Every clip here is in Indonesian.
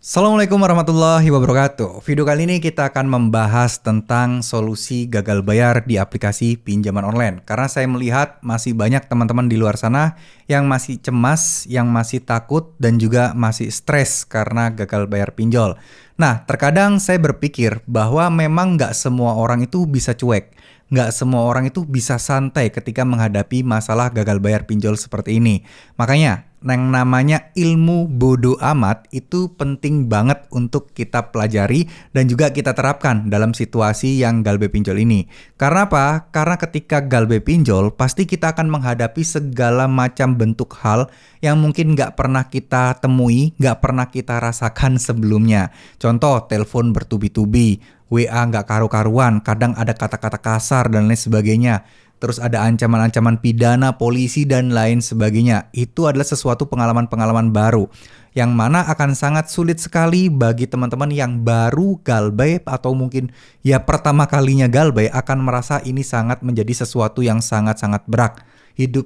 Assalamualaikum warahmatullahi wabarakatuh. Video kali ini kita akan membahas tentang solusi gagal bayar di aplikasi pinjaman online. Karena saya melihat masih banyak teman-teman di luar sana yang masih cemas, yang masih takut, dan juga masih stres karena gagal bayar pinjol. Nah, terkadang saya berpikir bahwa memang nggak semua orang itu bisa cuek. Nggak semua orang itu bisa santai ketika menghadapi masalah gagal bayar pinjol seperti ini. Makanya, yang namanya ilmu bodo amat itu penting banget untuk kita pelajari dan juga kita terapkan dalam situasi yang galbe pinjol ini. Karena apa? Karena ketika galbe pinjol, pasti kita akan menghadapi segala macam bentuk hal yang mungkin nggak pernah kita temui, nggak pernah kita rasakan sebelumnya. Contoh, telepon bertubi-tubi, WA nggak karu-karuan, kadang ada kata-kata kasar dan lain sebagainya. Terus ada ancaman-ancaman pidana, polisi, dan lain sebagainya. Itu adalah sesuatu pengalaman-pengalaman baru yang mana akan sangat sulit sekali bagi teman-teman yang baru galbay atau mungkin ya pertama kalinya galbay akan merasa ini sangat menjadi sesuatu yang sangat-sangat berat.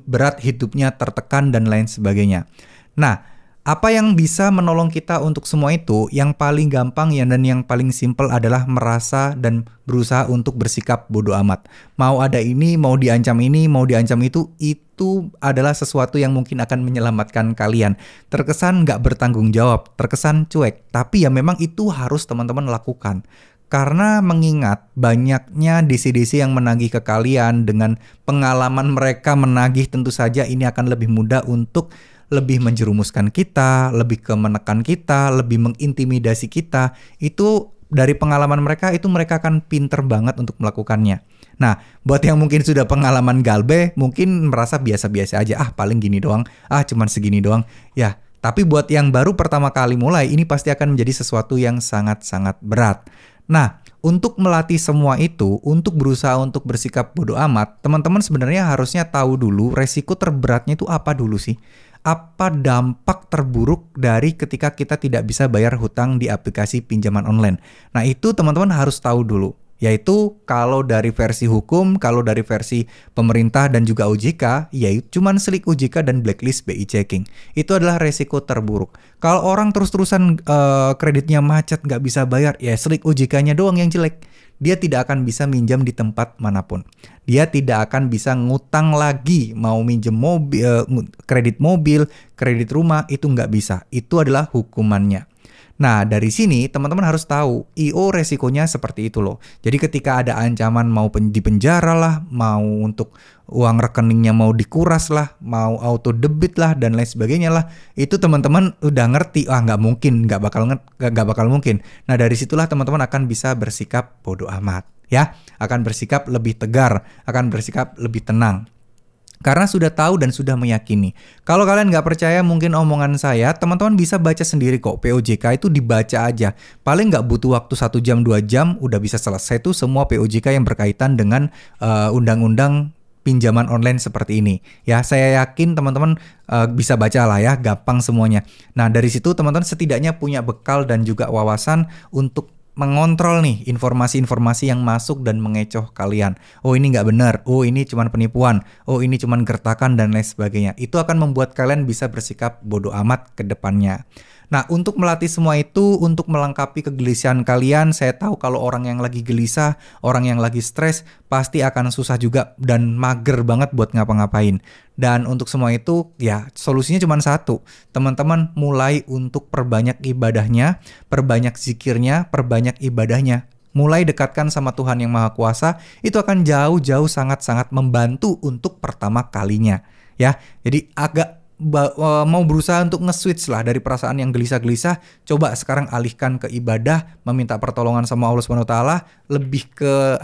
Berat, hidupnya tertekan, dan lain sebagainya. Nah, apa yang bisa menolong kita untuk semua itu? Yang paling gampang dan yang paling simpel adalah merasa dan berusaha untuk bersikap bodo amat. Mau ada ini, mau diancam ini, mau diancam itu adalah sesuatu yang mungkin akan menyelamatkan kalian. Terkesan nggak bertanggung jawab, terkesan cuek. Tapi ya memang itu harus teman-teman lakukan. Karena mengingat banyaknya DC-DC yang menagih ke kalian dengan pengalaman mereka menagih, tentu saja ini akan lebih mudah untuk lebih menjerumuskan kita, lebih ke menekan kita, lebih mengintimidasi kita. Itu dari pengalaman mereka, itu mereka akan pinter banget untuk melakukannya. Nah, buat yang mungkin sudah pengalaman galbe, mungkin merasa biasa-biasa aja. Paling gini doang, cuman segini doang. Ya, tapi buat yang baru pertama kali mulai, ini pasti akan menjadi sesuatu yang sangat-sangat berat. Nah, untuk melatih semua itu, untuk berusaha untuk bersikap bodo amat, teman-teman sebenarnya harusnya tahu dulu resiko terberatnya itu apa dulu sih. Apa dampak terburuk dari ketika kita tidak bisa bayar hutang di aplikasi pinjaman online. Nah, itu teman-teman harus tahu dulu. Yaitu kalau dari versi hukum, kalau dari versi pemerintah dan juga OJK, yaitu cuman selik OJK dan blacklist BI checking. Itu adalah resiko terburuk. Kalau orang terus-terusan kreditnya macet, nggak bisa bayar, ya selik OJK-nya doang yang jelek. Dia tidak akan bisa minjam di tempat manapun. Dia tidak akan bisa ngutang lagi, mau minjem kredit mobil, kredit rumah, itu nggak bisa. Itu adalah hukumannya. Nah, dari sini teman-teman harus tahu IO resikonya seperti itu loh. Jadi ketika ada ancaman mau dipenjara lah, mau untuk uang rekeningnya mau dikuras lah, mau auto debit lah, dan lain sebagainya lah, itu teman-teman udah ngerti, nggak mungkin, nggak bakal mungkin. Nah, dari situlah teman-teman akan bisa bersikap bodo amat, ya, akan bersikap lebih tegar, akan bersikap lebih tenang. Karena sudah tahu dan sudah meyakini. Kalau kalian nggak percaya mungkin omongan saya, teman-teman bisa baca sendiri kok. POJK itu dibaca aja. Paling nggak butuh waktu 1 jam, 2 jam, udah bisa selesai tuh semua POJK yang berkaitan dengan undang-undang pinjaman online seperti ini. Ya, saya yakin teman-teman bisa baca lah ya, gampang semuanya. Nah, dari situ teman-teman setidaknya punya bekal dan juga wawasan untuk mengontrol nih informasi-informasi yang masuk dan mengecoh kalian. Oh, ini nggak benar, oh ini cuma penipuan, oh ini cuma gertakan, dan lain sebagainya. Itu akan membuat kalian bisa bersikap bodo amat ke depannya. Nah, untuk melatih semua itu, untuk melengkapi kegelisahan kalian, saya tahu kalau orang yang lagi gelisah, orang yang lagi stres, pasti akan susah juga dan mager banget buat ngapa-ngapain. Dan untuk semua itu, ya solusinya cuma satu. Teman-teman mulai untuk perbanyak ibadahnya, perbanyak zikirnya, perbanyak ibadahnya. Mulai dekatkan sama Tuhan Yang Maha Kuasa, itu akan jauh-jauh sangat-sangat membantu untuk pertama kalinya. Ya, jadi agak mau berusaha untuk nge-switch lah dari perasaan yang gelisah-gelisah, coba sekarang alihkan ke ibadah, meminta pertolongan sama Allah Subhanahu wa taala, lebih ke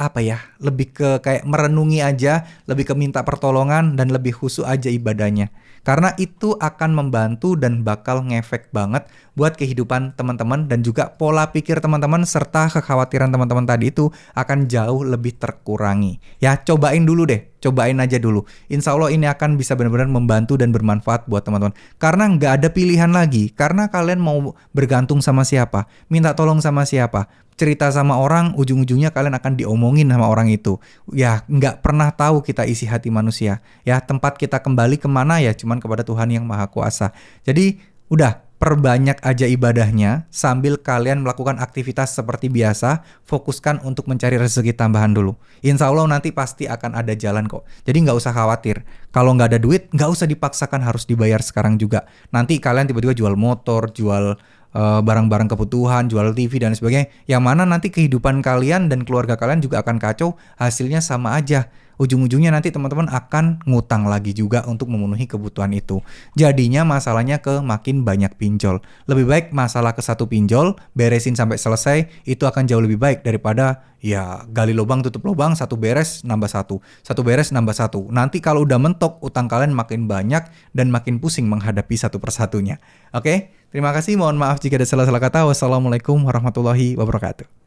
lebih ke kayak merenungi aja, lebih ke minta pertolongan dan lebih khusyuk aja ibadahnya. Karena itu akan membantu dan bakal ngefek banget buat kehidupan teman-teman dan juga pola pikir teman-teman serta kekhawatiran teman-teman tadi itu akan jauh lebih terkurangi. Ya, cobain dulu deh. Cobain aja dulu. Insya Allah ini akan bisa benar-benar membantu dan bermanfaat buat teman-teman. Karena nggak ada pilihan lagi. Karena kalian mau bergantung sama siapa, minta tolong sama siapa, cerita sama orang, ujung-ujungnya kalian akan diomongin sama orang itu. Ya, nggak pernah tahu kita isi hati manusia. Ya, tempat kita kembali kemana ya cuman kepada Tuhan Yang Maha Kuasa. Jadi, udah, Perbanyak aja ibadahnya sambil kalian melakukan aktivitas seperti biasa, fokuskan untuk mencari rezeki tambahan dulu. Insya Allah nanti pasti akan ada jalan kok. Jadi nggak usah khawatir. Kalau nggak ada duit, nggak usah dipaksakan harus dibayar sekarang juga. Nanti kalian tiba-tiba jual motor, jual barang-barang kebutuhan, jual TV dan sebagainya. Yang mana nanti kehidupan kalian dan keluarga kalian juga akan kacau, hasilnya sama aja. Ujung-ujungnya nanti teman-teman akan ngutang lagi juga untuk memenuhi kebutuhan itu. Jadinya masalahnya ke makin banyak pinjol. Lebih baik masalah ke satu pinjol, beresin sampai selesai, itu akan jauh lebih baik daripada ya gali lubang tutup lubang, satu beres nambah satu, satu beres nambah satu. Nanti kalau udah mentok, utang kalian makin banyak dan makin pusing menghadapi satu persatunya. Oke, terima kasih, mohon maaf jika ada salah-salah kata. Wassalamualaikum warahmatullahi wabarakatuh.